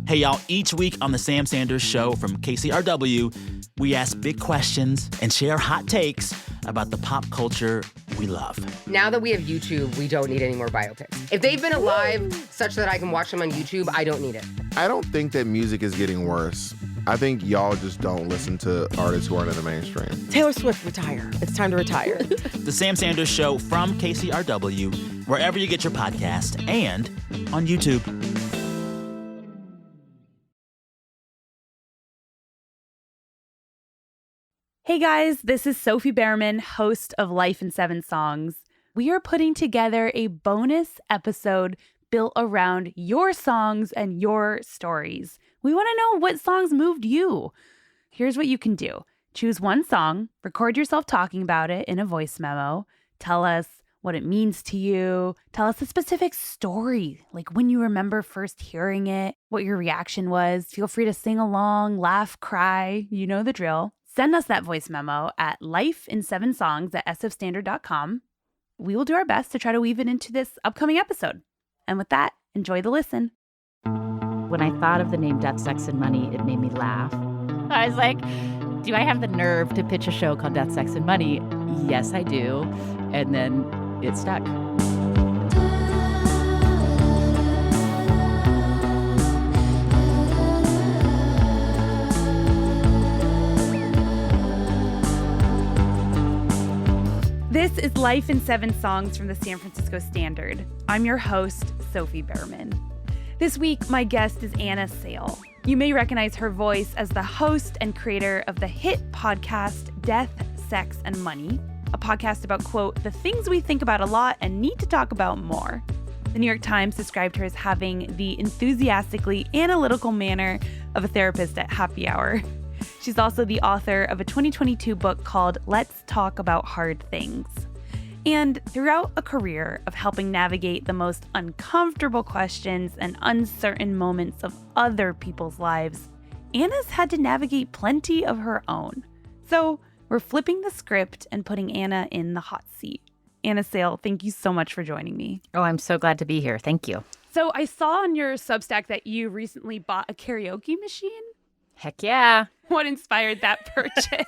Hey, y'all, each week on The Sam Sanders Show from KCRW, we ask big questions and share hot takes about the pop culture we love. Now that we have YouTube, we don't need any more biopics. If they've been alive such that I can watch them on YouTube, I don't need it. I don't think that music is getting worse. I think y'all just don't listen to artists who aren't in the mainstream. Taylor Swift, retire. It's time to retire. The Sam Sanders Show from KCRW, wherever you get your podcast, and on YouTube. Hey guys, this is Sophie Behrman, host of Life in 7 Songs. We are putting together a bonus episode built around your songs and your stories. We want to know what songs moved you. Here's what you can do. Choose one song, record yourself talking about it in a voice memo. Tell us what it means to you. Tell us a specific story, like when you remember first hearing it, what your reaction was. Feel free to sing along, laugh, cry. You know the drill. Send us that voice memo at lifein7songs@sfstandard.com. We will do our best to try to weave it into this upcoming episode. And with that, enjoy the listen. When I thought of the name Death, Sex, and Money, it made me laugh. I was like, do I have the nerve to pitch a show called Death, Sex, and Money? Yes, I do. And then it stuck. This is Life in 7 Songs from the San Francisco Standard. I'm your host, Sophie Behrman. This week, my guest is Anna Sale. You may recognize her voice as the host and creator of the hit podcast Death, Sex, and Money, a podcast about, quote, the things we think about a lot and need to talk about more. The New York Times described her as having the enthusiastically analytical manner of a therapist at happy hour. She's also the author of a 2022 book called Let's Talk About Hard Things. And throughout a career of helping navigate the most uncomfortable questions and uncertain moments of other people's lives, Anna's had to navigate plenty of her own. So we're flipping the script and putting Anna in the hot seat. Anna Sale, thank you so much for joining me. Oh, I'm so glad to be here. Thank you. So I saw on your Substack that you recently bought a karaoke machine. Heck yeah. What inspired that purchase?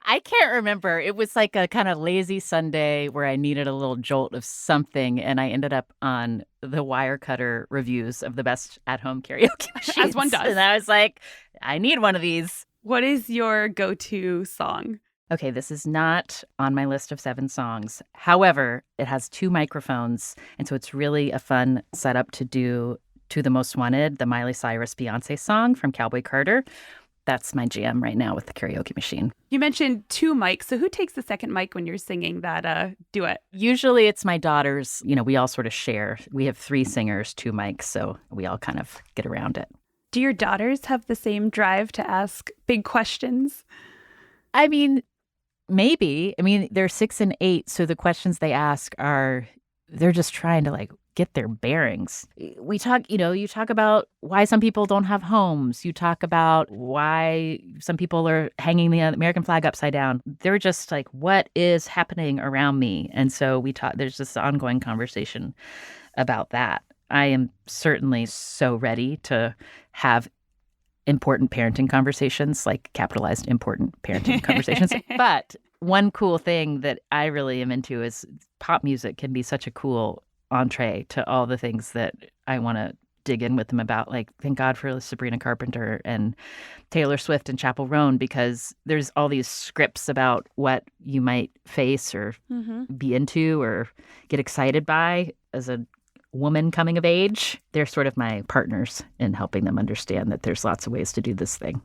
I can't remember. It was like a kind of lazy Sunday where I needed a little jolt of something, and I ended up on the Wirecutter reviews of the best at-home karaoke machines. As one does. And I was like, I need one of these. What is your go-to song? Okay, this is not on my list of 7 songs. However, it has 2 microphones, and so it's really a fun setup to do To the Most Wanted, the Miley Cyrus Beyonce song from Cowboy Carter. That's my jam right now with the karaoke machine. You mentioned 2 mics. So who takes the second mic when you're singing that duet? Usually it's my daughters. You know, we all sort of share. We have 3 singers, 2 mics, so we all kind of get around it. Do your daughters have the same drive to ask big questions? I mean, maybe. I mean, they're 6 and 8, so the questions they ask they're just trying to get their bearings. We talk, you talk about why some people don't have homes. You talk about why some people are hanging the American flag upside down. They're just like, what is happening around me? And so there's this ongoing conversation about that. I am certainly so ready to have important parenting conversations, like capitalized important parenting conversations. But one cool thing that I really am into is pop music can be such a cool entree to all the things that I want to dig in with them about. Like, thank God for Sabrina Carpenter and Taylor Swift and Chappell Roan, because there's all these scripts about what you might face or be into or get excited by as a woman coming of age. They're sort of my partners in helping them understand that there's lots of ways to do this thing.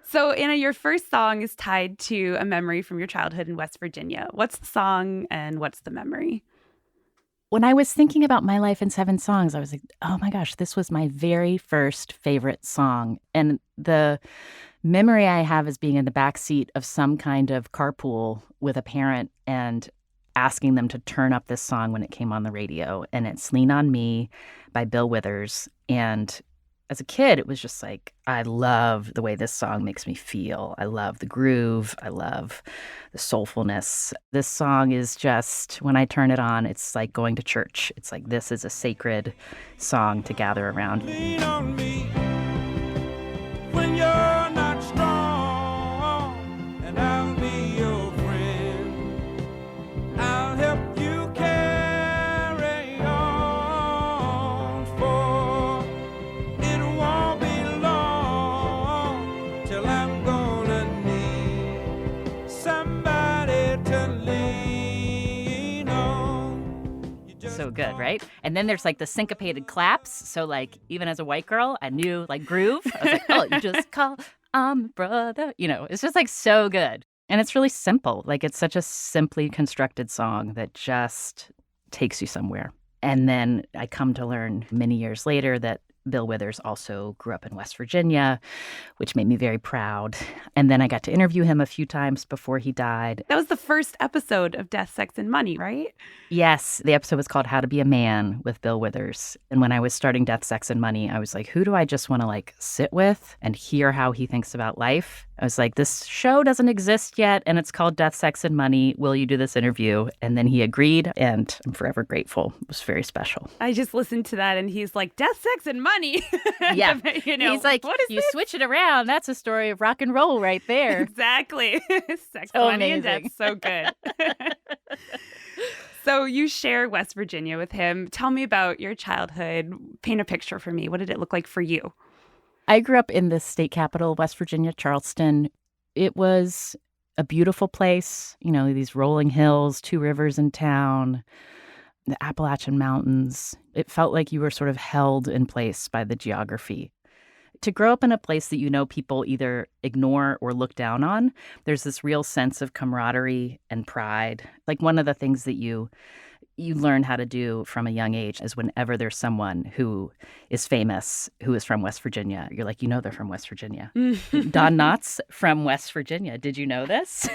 So, Anna, your first song is tied to a memory from your childhood in West Virginia. What's the song and what's the memory? When I was thinking about my life in 7 songs, I was like, oh my gosh, this was my very first favorite song. And the memory I have is being in the backseat of some kind of carpool with a parent and asking them to turn up this song when it came on the radio. And it's Lean on Me by Bill Withers. And as a kid, it was just like, I love the way this song makes me feel. I love the groove. I love the soulfulness. This song is just, when I turn it on, it's like going to church. It's like, this is a sacred song to gather around. Lean on me. good, right? And then there's like the syncopated claps. So like even as a white girl, I knew like groove. I was like, oh, you just call brother. You know, it's just like so good. And it's really simple. Like it's such a simply constructed song that just takes you somewhere. And then I come to learn many years later that Bill Withers also grew up in West Virginia, which made me very proud. And then I got to interview him a few times before he died. That was the first episode of Death, Sex, and Money, right? Yes, the episode was called How to Be a Man with Bill Withers. And when I was starting Death, Sex, and Money, I was like, who do I just want to like sit with and hear how he thinks about life? I was like, this show doesn't exist yet, and it's called Death, Sex, and Money. Will you do this interview? And then he agreed, and I'm forever grateful. It was very special. I just listened to that, and he's like, Death, Sex, and Money. Yeah. You know, he's like, what is you this? switch it around. That's a story of rock and roll right there. Exactly. Sex, So Money, and amazing. Death. So good. So you share West Virginia with him. Tell me about your childhood. Paint a picture for me. What did it look like for you? I grew up in the state capital, West Virginia, Charleston. It was a beautiful place, you know, these rolling hills, 2 rivers in town, the Appalachian Mountains. It felt like you were sort of held in place by the geography. To grow up in a place that you know people either ignore or look down on, there's this real sense of camaraderie and pride. Like one of the things that you learn how to do from a young age is whenever there's someone who is famous, who is from West Virginia, you're like, you know they're from West Virginia. Don Knotts from West Virginia. Did you know this?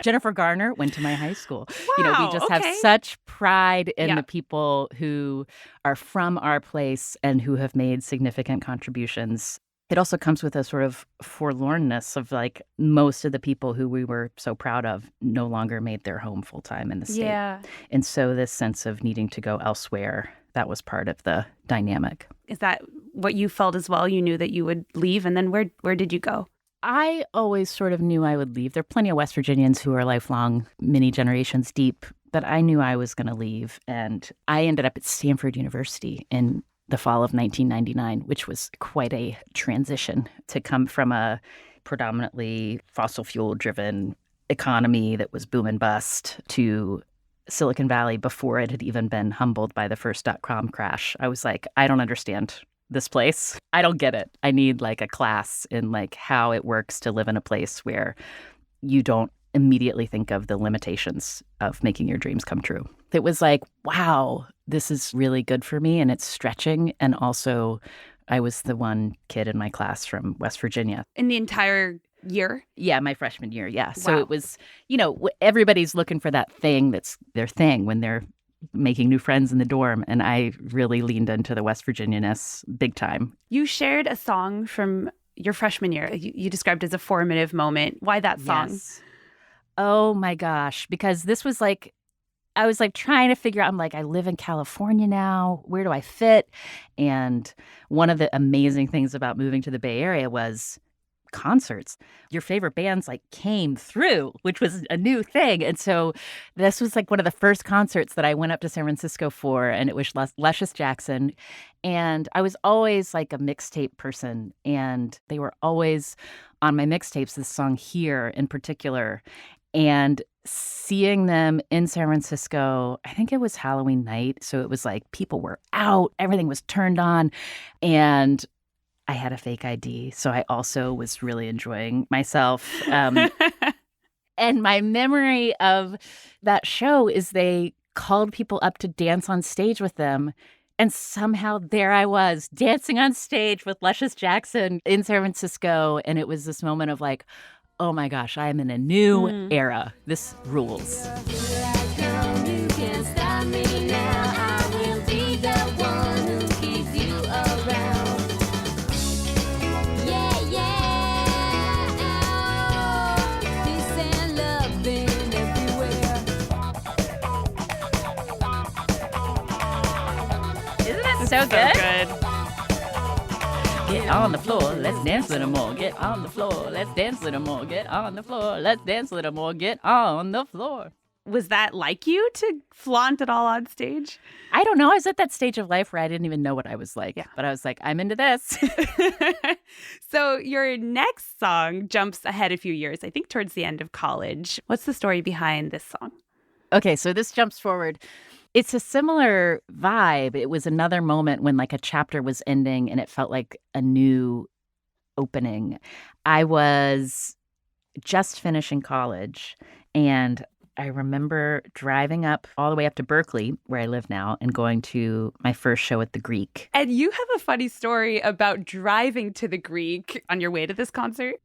Jennifer Garner went to my high school. Wow, you know, we just have okay. such pride in Yeah. the people who are from our place and who have made significant contributions. It also comes with a sort of forlornness of like most of the people who we were so proud of no longer made their home full time in the state. Yeah. And so this sense of needing to go elsewhere, that was part of the dynamic. Is that what you felt as well? You knew that you would leave, and then where did you go? I always sort of knew I would leave. There are plenty of West Virginians who are lifelong, many generations deep, but I knew I was going to leave. And I ended up at Stanford University in the fall of 1999, which was quite a transition to come from a predominantly fossil fuel driven economy that was boom and bust to Silicon Valley before it had even been humbled by the first .com crash. I was like, I don't understand this place. I don't get it. I need like a class in like how it works to live in a place where you don't immediately think of the limitations of making your dreams come true. It was like, wow, this is really good for me and it's stretching. And also, I was the one kid in my class from West Virginia. In the entire year? Yeah, my freshman year. Yeah. So Wow. it was, you know, everybody's looking for that thing that's their thing when they're making new friends in the dorm. And I really leaned into the West Virginia-ness big time. You shared a song from your freshman year. You described as a formative moment. Why that song? Yes. Oh my gosh. Because this was like, I was like trying to figure out, I'm like, I live in California now. Where do I fit? And one of the amazing things about moving to the Bay Area was concerts. Your favorite bands like came through, which was a new thing. And so this was like one of the first concerts that I went up to San Francisco for, and it was Luscious Jackson. And I was always like a mixtape person, and they were always on my mixtapes, this song Here in particular. And seeing them in San Francisco, I think it was Halloween night. So it was like people were out, everything was turned on. And I had a fake ID. So I also was really enjoying myself. And my memory of that show is they called people up to dance on stage with them. And somehow there I was dancing on stage with Luscious Jackson in San Francisco. And it was this moment of like, oh my gosh, I am in a new era. This rules. So good. Get on the floor, let's dance a little more. Get on the floor, let's dance a little more. Get on the floor, let's dance a little more. Get on the floor. Was that like you to flaunt it all on stage? I don't know. I was at that stage of life where I didn't even know what I was like. Yeah. But I was like, I'm into this. So your next song jumps ahead a few years, I think towards the end of college. What's the story behind this song? Okay, so this jumps forward. It's a similar vibe. It was another moment when like a chapter was ending and it felt like a new opening. I was just finishing college and I remember driving up all the way up to Berkeley, where I live now, and going to my first show at the Greek. And you have a funny story about driving to the Greek on your way to this concert.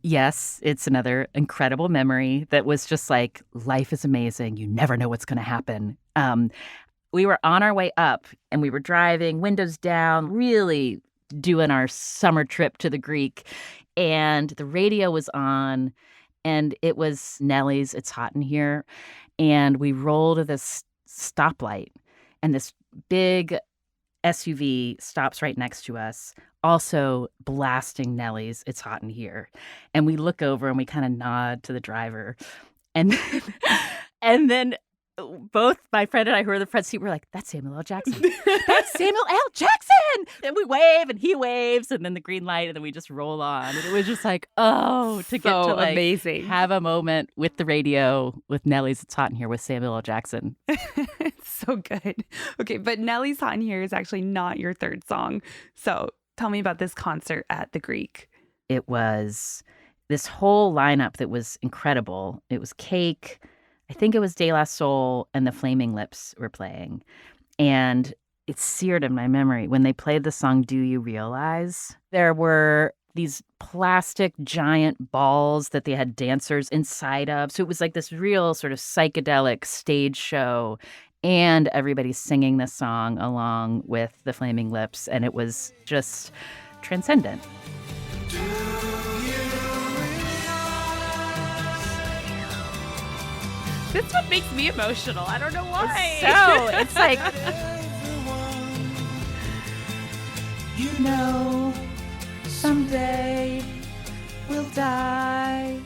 Yes, it's another incredible memory that was just like, life is amazing. You never know what's going to happen. We were on our way up and we were driving, windows down, really doing our summer trip to the Greek. And the radio was on and it was Nelly's It's Hot in Here. And we roll to this stoplight and this big SUV stops right next to us, also blasting Nelly's It's Hot in Here. And we look over and we kind of nod to the driver. And then both my friend and I, who were in the front seat, were like, that's Samuel L. Jackson. That's Samuel L. Jackson. And we wave and he waves and then the green light and then we just roll on. And it was just like, to get to like amazing. Have a moment with the radio with Nelly's It's Hot in Here with Samuel L. Jackson. It's so good. Okay, but Nelly's Hot in Here is actually not your third song. So tell me about this concert at the Greek. It was this whole lineup that was incredible. It was Cake, I think it was De La Soul, and the Flaming Lips were playing. And it's seared in my memory. When they played the song Do You Realize? There were these plastic giant balls that they had dancers inside of. So it was like this real sort of psychedelic stage show. And everybody's singing this song along with the Flaming Lips. And it was just transcendent. This one makes me emotional. I don't know why. So it's like, you know, someday we'll die.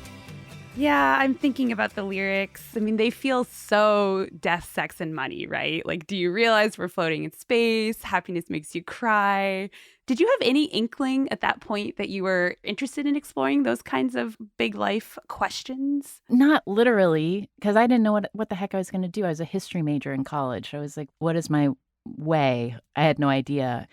Yeah, I'm thinking about the lyrics. I mean, they feel so death, sex, and money, right? Like, do you realize we're floating in space? Happiness makes you cry. Did you have any inkling at that point that you were interested in exploring those kinds of big life questions? Not literally, because I didn't know what the heck I was going to do. I was a history major in college. I was like, what is my way? I had no idea.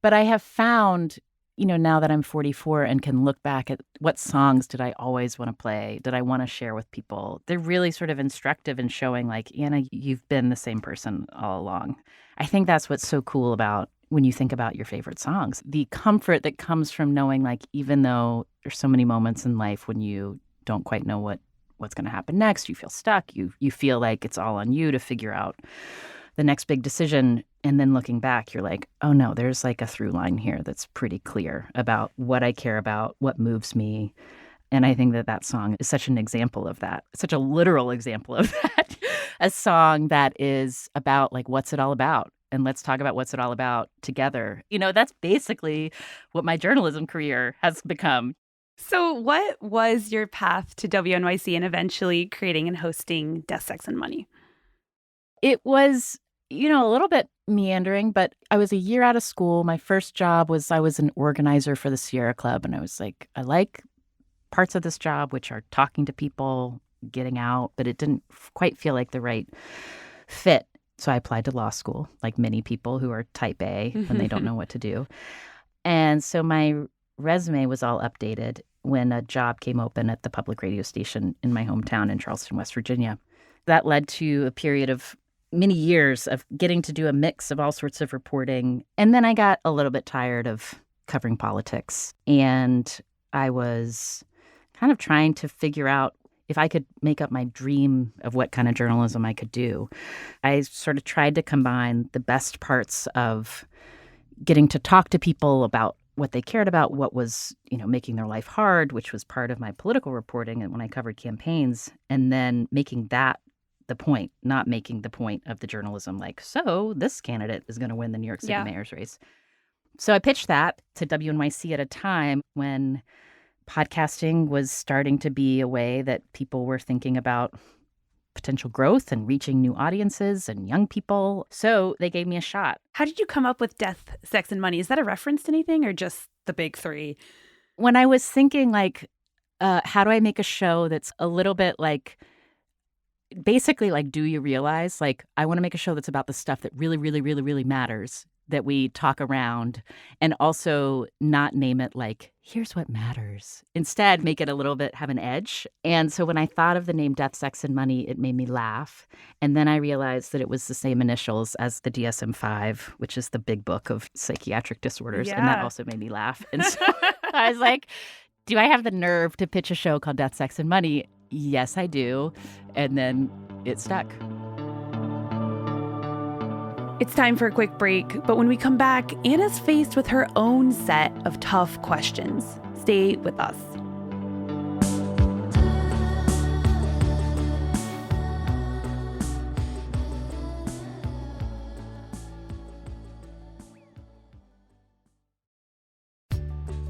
But I have found, now that I'm 44 and can look back at what songs did I always want to play, did I want to share with people? They're really sort of instructive in showing like, Anna, you've been the same person all along. I think that's what's so cool about when you think about your favorite songs, the comfort that comes from knowing like, even though there's so many moments in life when you don't quite know what's going to happen next, you feel stuck, you feel like it's all on you to figure out the next big decision. And then looking back, you're like, oh no, there's like a through line here that's pretty clear about what I care about, what moves me. And I think that song is such an example of that, such a literal example of that. A song that is about like, what's it all about? And let's talk about what's it all about together. That's basically what my journalism career has become. So what was your path to WNYC and eventually creating and hosting Death, Sex, and Money? It was, a little bit meandering, but I was a year out of school. My first job was I was an organizer for the Sera Club. And I was like, I like parts of this job, which are talking to people, getting out, but it didn't quite feel like the right fit. So I applied to law school, like many people who are type A when they don't know what to do. And so my resume was all updated when a job came open at the public radio station in my hometown in Charleston, West Virginia. That led to a period of many years of getting to do a mix of all sorts of reporting. And then I got a little bit tired of covering politics. And I was kind of trying to figure out if I could make up my dream of what kind of journalism I could do. I sort of tried to combine the best parts of getting to talk to people about what they cared about, what was, making their life hard, which was part of my political reporting and when I covered campaigns, and then making that the point, not making the point of the journalism like, so this candidate is going to win the New York City mayor's race. So I pitched that to WNYC at a time when podcasting was starting to be a way that people were thinking about potential growth and reaching new audiences and young people. So they gave me a shot. How did you come up with Death, Sex, and Money? Is that a reference to anything or just the big three? When I was thinking like, how do I make a show that's a little bit like basically, like, do you realize, like, I want to make a show that's about the stuff that really, really, really, really matters, that we talk around, and also not name it like, here's what matters. Instead, make it a little bit, have an edge. And so when I thought of the name Death, Sex, and Money, it made me laugh. And then I realized that it was the same initials as the DSM-5, which is the big book of psychiatric disorders. And that also made me laugh. And so I was like, do I have the nerve to pitch a show called Death, Sex, and Money? Yes, I do. And then it stuck. It's time for a quick break, but when we come back, Anna's faced with her own set of tough questions. Stay with us.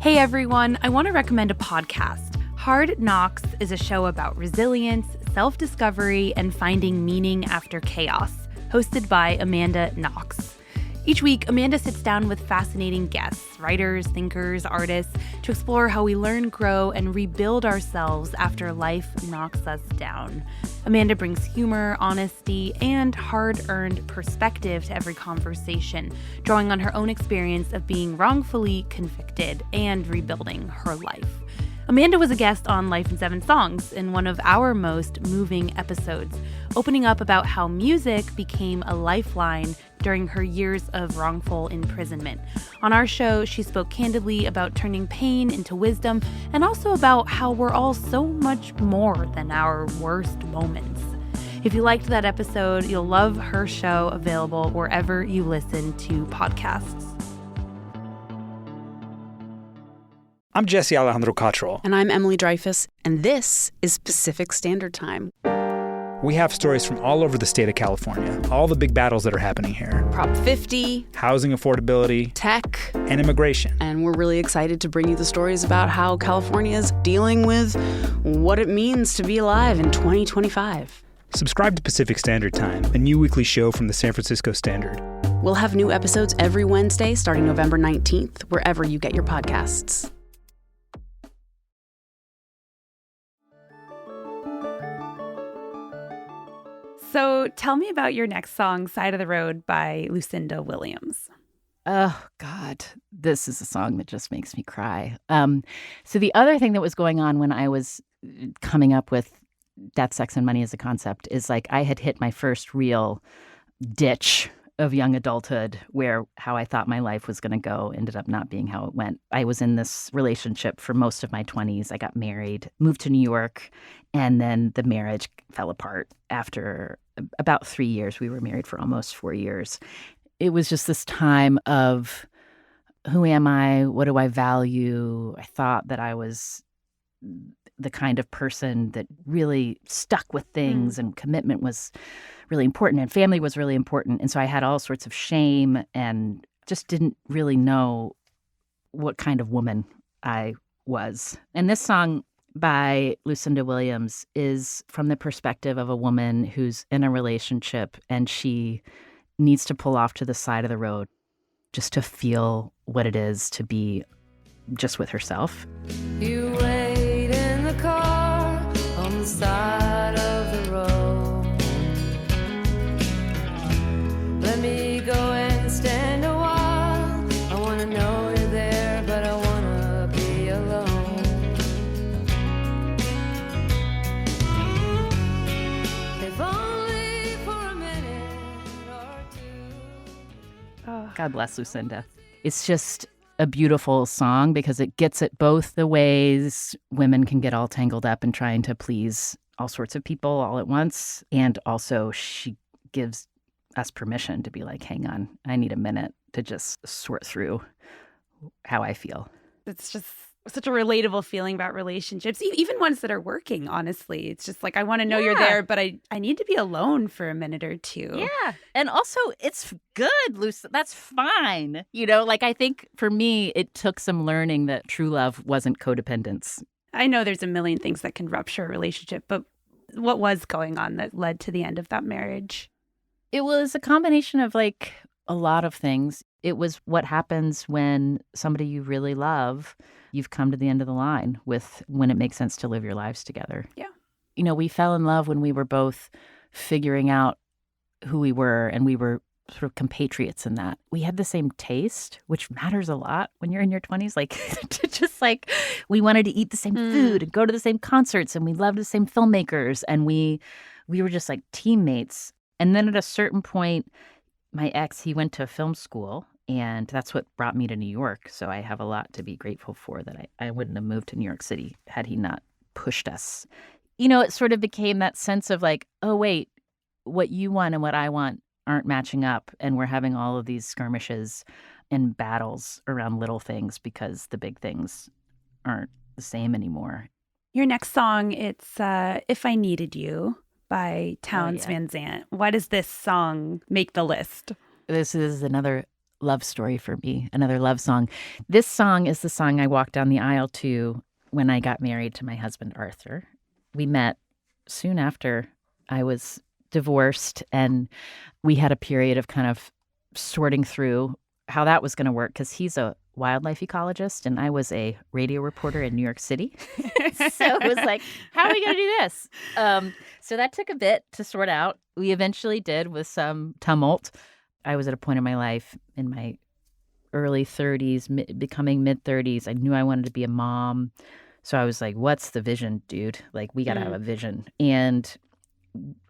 Hey everyone, I want to recommend a podcast. Hard Knocks is a show about resilience, self-discovery, and finding meaning after chaos, hosted by Amanda Knox. Each week, Amanda sits down with fascinating guests, writers, thinkers, artists, to explore how we learn, grow, and rebuild ourselves after life knocks us down. Amanda brings humor, honesty, and hard-earned perspective to every conversation, drawing on her own experience of being wrongfully convicted and rebuilding her life. Amanda was a guest on Life in 7 Songs in one of our most moving episodes, opening up about how music became a lifeline during her years of wrongful imprisonment. On our show, she spoke candidly about turning pain into wisdom and also about how we're all so much more than our worst moments. If you liked that episode, you'll love her show, available wherever you listen to podcasts. I'm Jesse Alejandro Cottrell. And I'm Emily Dreyfus, and this is Pacific Standard Time. We have stories from all over the state of California, all the big battles that are happening here. Prop 50, housing affordability, tech, and immigration. And we're really excited to bring you the stories about how California is dealing with what it means to be alive in 2025. Subscribe to Pacific Standard Time, a new weekly show from the San Francisco Standard. We'll have new episodes every Wednesday starting November 19th, wherever you get your podcasts. So tell me about your next song, Side of the Road by Lucinda Williams. Oh, God, this is a song that just makes me cry. So the other thing that was going on when I was coming up with Death, Sex, and Money as a concept is like I had hit my first real ditch of young adulthood where how I thought my life was going to go ended up not being how it went. I was in this relationship for most of my 20s. I got married, moved to New York, and then the marriage fell apart after about 3 years. We were married for almost 4 years. It was just this time of who am I? What do I value? I thought that I was the kind of person that really stuck with things and commitment was really important and family was really important. And so I had all sorts of shame and just didn't really know what kind of woman I was. And this song by Lucinda Williams is from the perspective of a woman who's in a relationship and she needs to pull off to the side of the road just to feel what it is to be just with herself. You wait in the car on the side of the road. Let me go and stand a while. I want to know you're there, but I want to be alone. If only for a minute or two. Oh. God bless Lucinda. It's just a beautiful song because it gets at both the ways women can get all tangled up in trying to please all sorts of people all at once. And also she gives us permission to be like, hang on, I need a minute to just sort through how I feel. It's just such a relatable feeling about relationships, even ones that are working, honestly. It's just like, I want to know you're there, but I need to be alone for a minute or two. Yeah. And also, it's good, Lucy. That's fine. You know, like I think for me, it took some learning that true love wasn't codependence. I know there's a million things that can rupture a relationship, but what was going on that led to the end of that marriage? It was a combination of like a lot of things. It was what happens when somebody you really love, you've come to the end of the line with when it makes sense to live your lives together. Yeah. we fell in love when we were both figuring out who we were, and we were sort of compatriots in that. We had the same taste, which matters a lot when you're in your 20s. Like, just like we wanted to eat the same food and go to the same concerts, and we loved the same filmmakers, and we were just like teammates. And then at a certain point, my ex, he went to film school, and that's what brought me to New York. So I have a lot to be grateful for, that I wouldn't have moved to New York City had he not pushed us. It sort of became that sense of like, oh, wait, what you want and what I want aren't matching up. And we're having all of these skirmishes and battles around little things because the big things aren't the same anymore. Your next song, it's If I Needed You by Townes Van Zandt. Why does this song make the list? This is another love story for me, another love song. This song is the song I walked down the aisle to when I got married to my husband, Arthur. We met soon after I was divorced, and we had a period of kind of sorting through how that was going to work, because he's a wildlife ecologist and I was a radio reporter in New York City. So it was like, how are we going to do this? So that took a bit to sort out. We eventually did, with some tumult. I was at a point in my life in my early 30s, becoming mid-30s. I knew I wanted to be a mom. So I was like, what's the vision, dude? Like, we got to have a vision. And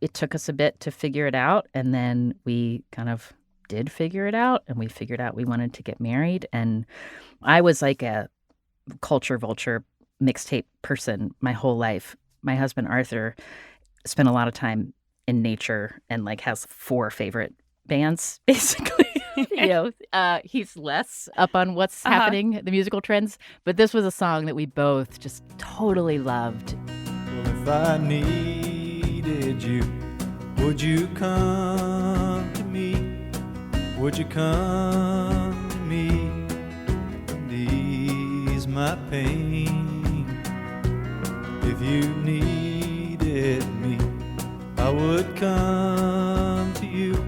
it took us a bit to figure it out. And then we kind of did figure it out. And we figured out we wanted to get married. And I was like a culture vulture mixtape person my whole life. My husband, Arthur, spent a lot of time in nature and like has 4 favorite bands, basically. He's less up on what's happening, the musical trends. But this was a song that we both just totally loved. Well, if I needed you, would you come to me? Would you come to me and ease my pain? If you needed me, I would come to you.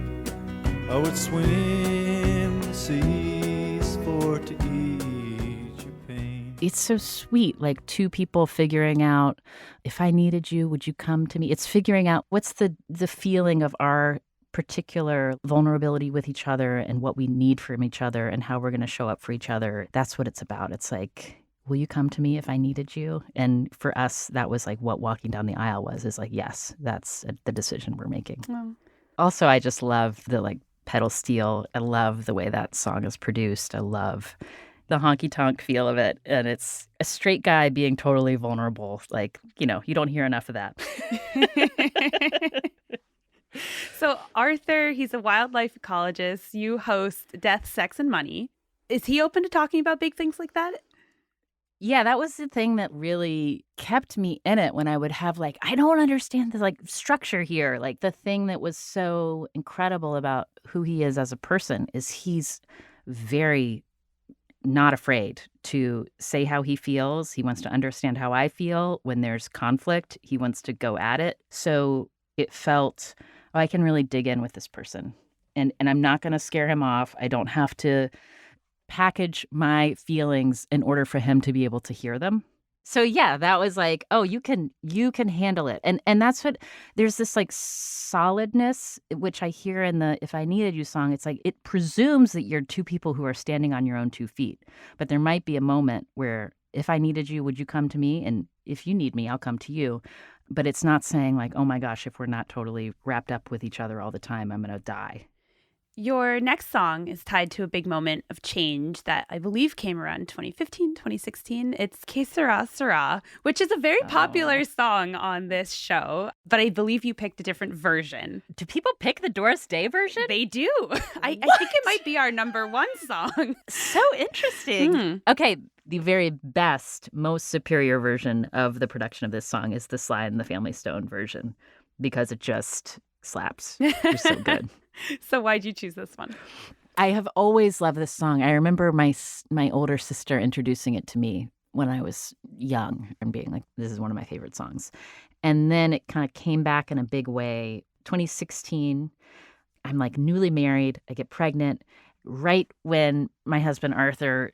I would swim the seas for to ease your pain. It's so sweet, like 2 people figuring out, if I needed you, would you come to me? It's figuring out what's the feeling of our particular vulnerability with each other and what we need from each other and how we're going to show up for each other. That's what it's about. It's like, will you come to me if I needed you? And for us, that was like what walking down the aisle was, is like, yes, that's the decision we're making. Oh. Also, I just love the like pedal steel. I love the way that song is produced. I love the honky-tonk feel of it. And it's a straight guy being totally vulnerable. Like, you don't hear enough of that. So Arthur, he's a wildlife ecologist. You host Death, Sex, and Money. Is he open to talking about big things like that? Yeah, that was the thing that really kept me in it when I would have like, I don't understand the like structure here. Like the thing that was so incredible about who he is as a person is he's very not afraid to say how he feels. He wants to understand how I feel. When there's conflict, he wants to go at it. So it felt, I can really dig in with this person. And I'm not going to scare him off. I don't have to package my feelings in order for him to be able to hear them. So yeah, that was like, oh, you can handle it. And that's what, there's this like solidness, which I hear in the If I Needed You song. It's like, it presumes that you're 2 people who are standing on your own 2 feet. But there might be a moment where, if I needed you, would you come to me? And if you need me, I'll come to you. But it's not saying like, oh my gosh, if we're not totally wrapped up with each other all the time, I'm going to die. Your next song is tied to a big moment of change that I believe came around 2015, 2016. It's Que Sera, Sera, which is a very popular song on this show, but I believe you picked a different version. Do people pick the Doris Day version? They do. I think it might be our number 1 song. So interesting. Okay, the very best, most superior version of the production of this song is the Sly and the Family Stone version, because it just slaps. It's so good. So why'd you choose this one? I have always loved this song. I remember my older sister introducing it to me when I was young and being like, this is one of my favorite songs. And then it kind of came back in a big way. 2016, I'm like newly married. I get pregnant right when my husband Arthur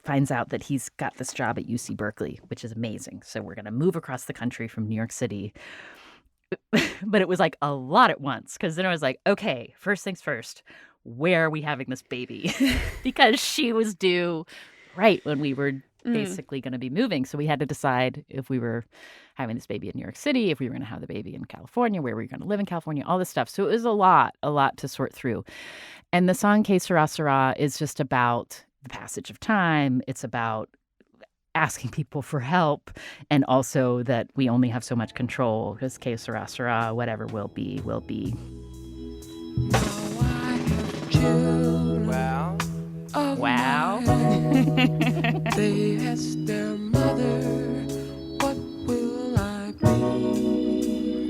finds out that he's got this job at UC Berkeley, which is amazing. So we're going to move across the country from New York City. But it was like a lot at once, because then I was like, okay, first things first, where are we having this baby? Because she was due right when we were basically going to be moving. So we had to decide if we were having this baby in New York City, if we were going to have the baby in California, where were we going to live in California, all this stuff. So it was a lot to sort through. And the song Que Sera Sera is just about the passage of time. It's about asking people for help, and also that we only have so much control, because Que Sera Sera, whatever will be, will be. Wow. They asked their mother, what will I be?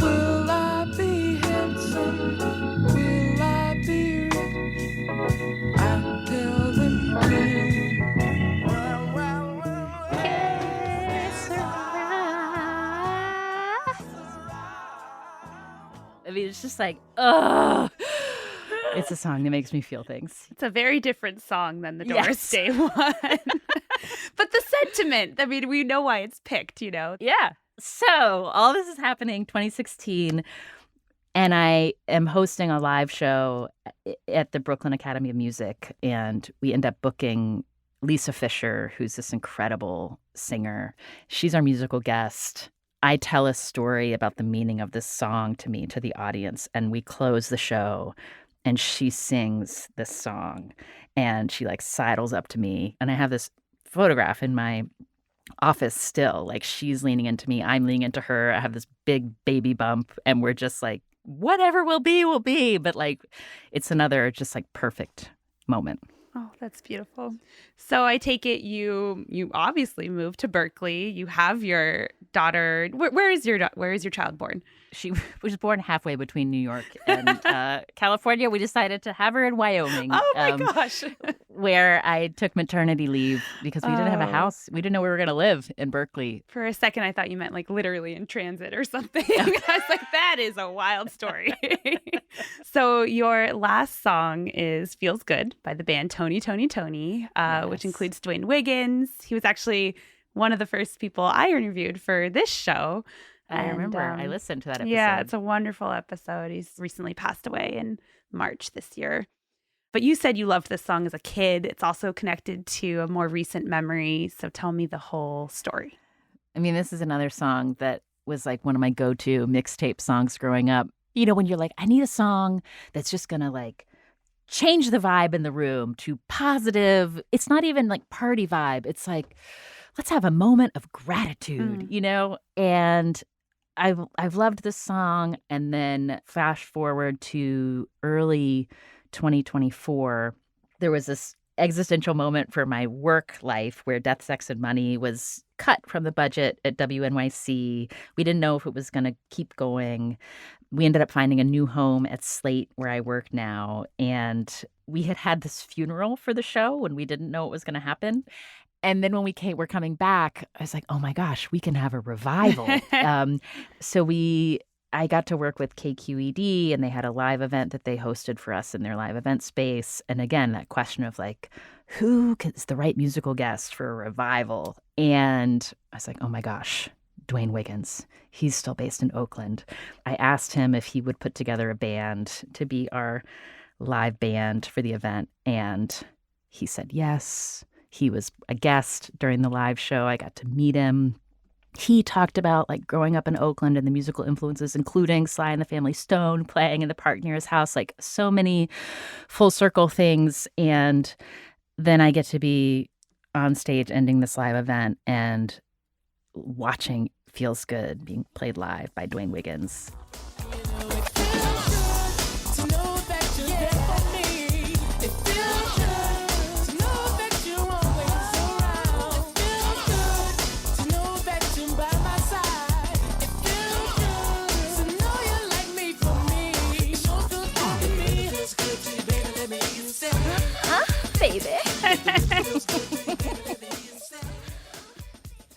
Will I be handsome? Will I be rich? I tell them I mean, it's just like, ugh. It's a song that makes me feel things. It's a very different song than the Doris Yes. Day one. But the sentiment, I mean, we know why it's picked, you know? Yeah. So all this is happening 2016, and I am hosting a live show at the Brooklyn Academy of Music, and we end up booking Lisa Fisher, who's this incredible singer. She's our musical guest. I tell a story about the meaning of this song to the audience, and we close the show, and she sings this song, and she like sidles up to me, and I have this photograph in my office still. Like, she's leaning into me, I'm leaning into her. I have this big baby bump, and we're just like, whatever will be, will be. But like, it's another just like perfect moment. Oh, that's beautiful. So I take it you obviously moved to Berkeley. You have your daughter. Where is your child born? She was born halfway between New York and California. We decided to have her in Wyoming. Oh my gosh. Where I took maternity leave because we didn't have a house. We didn't know where we were going to live in Berkeley. For a second, I thought you meant like literally in transit or something. I was like, that is a wild story. So your last song is Feels Good by the band Toni, Yes. which includes Dwayne Wiggins. He was actually one of the first people I interviewed for this show. I remember. I listened to that episode. Yeah, it's a wonderful episode. He's recently passed away in March this year. But you said you loved this song as a kid. It's also connected to a more recent memory. So tell me the whole story. I mean, this is another song that was like one of my go-to mixtape songs growing up. You know, when you're like, I need a song that's just going to like change the vibe in the room to positive. It's not even like party vibe. It's like, let's have a moment of gratitude, you know? And I've loved this song. And then fast forward to early 2024, there was this existential moment for my work life where Death, Sex, and Money was cut from the budget at WNYC. We didn't know if it was going to keep going. We ended up finding a new home at Slate, where I work now. And we had this funeral for the show, and we didn't know what was going to happen. And then when we're coming back, I was like, oh my gosh, we can have a revival. So I got to work with KQED, and they had a live event that they hosted for us in their live event space. And again, that question of like, who is the right musical guest for a revival? And I was like, oh my gosh, Dwayne Wiggins. He's still based in Oakland. I asked him if he would put together a band to be our live band for the event. And he said yes. He was a guest during the live show. I got to meet him. He talked about like growing up in Oakland and the musical influences, including Sly and the Family Stone playing in the park near his house, like so many full circle things. And then I get to be on stage ending this live event and watching Feels Good being played live by Dwayne Wiggins.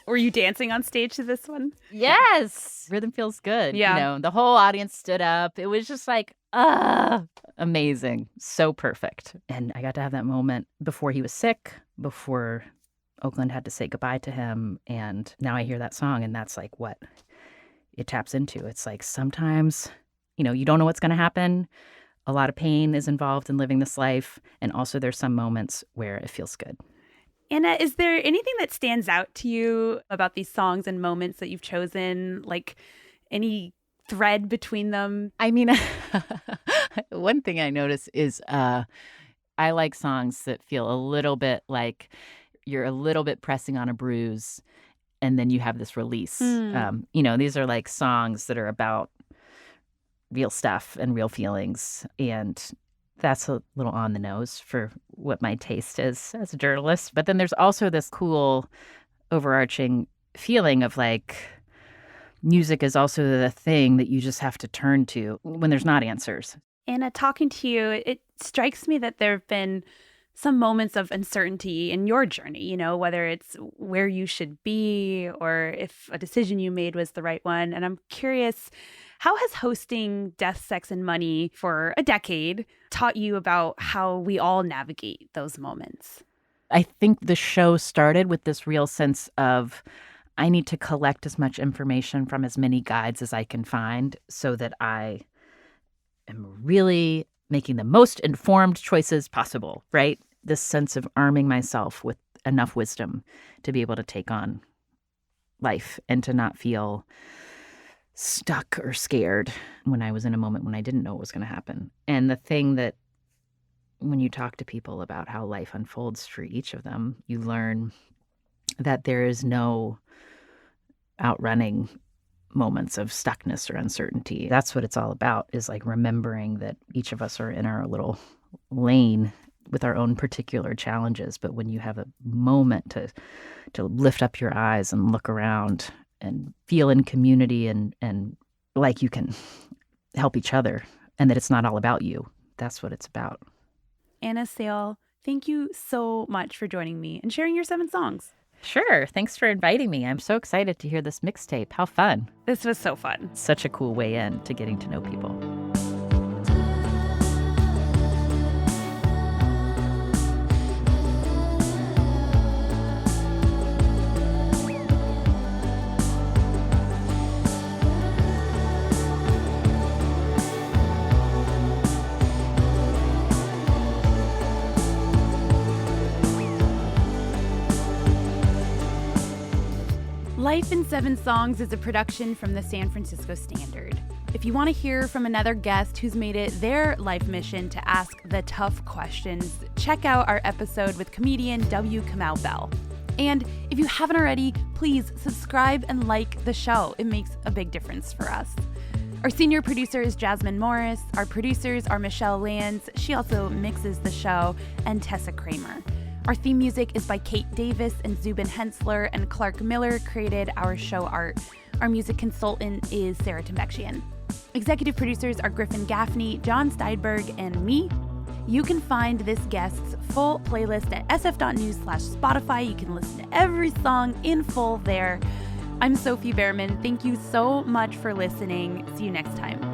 Were you dancing on stage to this one? Yes. Rhythm feels good. Yeah. You know, the whole audience stood up. It was just like, amazing. So perfect. And I got to have that moment before he was sick, before Oakland had to say goodbye to him. And now I hear that song, and that's like what it taps into. It's like sometimes, you know, you don't know what's going to happen. A lot of pain is involved in living this life. And also there's some moments where it feels good. Anna, is there anything that stands out to you about these songs and moments that you've chosen? Like any thread between them? I mean, one thing I notice is I like songs that feel a little bit like you're a little bit pressing on a bruise and then you have this release. You know, these are like songs that are about real stuff and real feelings. And that's a little on the nose for what my taste is as a journalist. But then there's also this cool overarching feeling of like music is also the thing that you just have to turn to when there's not answers. Anna, talking to you, it strikes me that there have been some moments of uncertainty in your journey, you know, whether it's where you should be or if a decision you made was the right one. And I'm curious, how has hosting Death, Sex, and Money for a decade taught you about how we all navigate those moments? I think the show started with this real sense of I need to collect as much information from as many guides as I can find so that I am really making the most informed choices possible, right? This sense of arming myself with enough wisdom to be able to take on life and to not feel stuck or scared when I was in a moment when I didn't know what was going to happen. And the thing that when you talk to people about how life unfolds for each of them, you learn that there is no outrunning moments of stuckness or uncertainty. That's what it's all about, is like remembering that each of us are in our little lane with our own particular challenges. But when you have a moment to lift up your eyes and look around and feel in community and like you can help each other and that it's not all about you, that's what it's about. Anna Sale, thank you so much for joining me and sharing your 7 songs. Sure. Thanks for inviting me. I'm so excited to hear this mixtape. How fun. This was so fun. Such a cool way in to getting to know people. Life in 7 Songs is a production from the San Francisco Standard. If you want to hear from another guest who's made it their life mission to ask the tough questions, check out our episode with comedian W. Kamau Bell. And if you haven't already, please subscribe and like the show. It makes a big difference for us. Our senior producer is Jasmine Morris. Our producers are Michelle Lands. She also mixes the show, and Tessa Kramer. Our theme music is by Kate Davis and Zubin Hensler, and Clark Miller created our show art. Our music consultant is Sera. Executive producers are Griffin Gaffney, John Steinberg, and me. You can find this guest's full playlist at sf.news/Spotify. You can listen to every song in full there. I'm Sophie Behrman. Thank you so much for listening. See you next time.